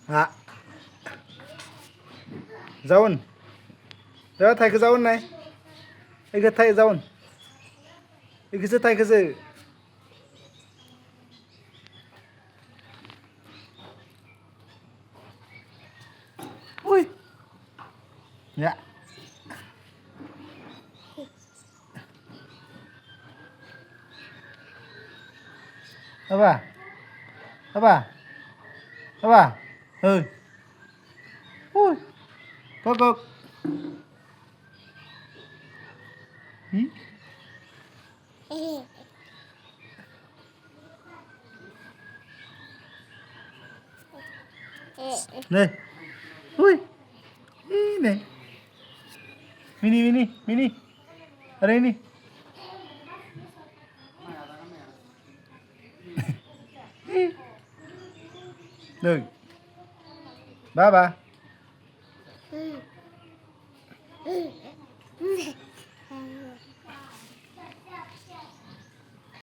हा जाऊन तेव्हा थायक जाऊन नाही एक थाय जाऊन एकच थायकच उय या apa apa apa ừ ui có Hí. Đây ui Ý này mini ở đây đi được ba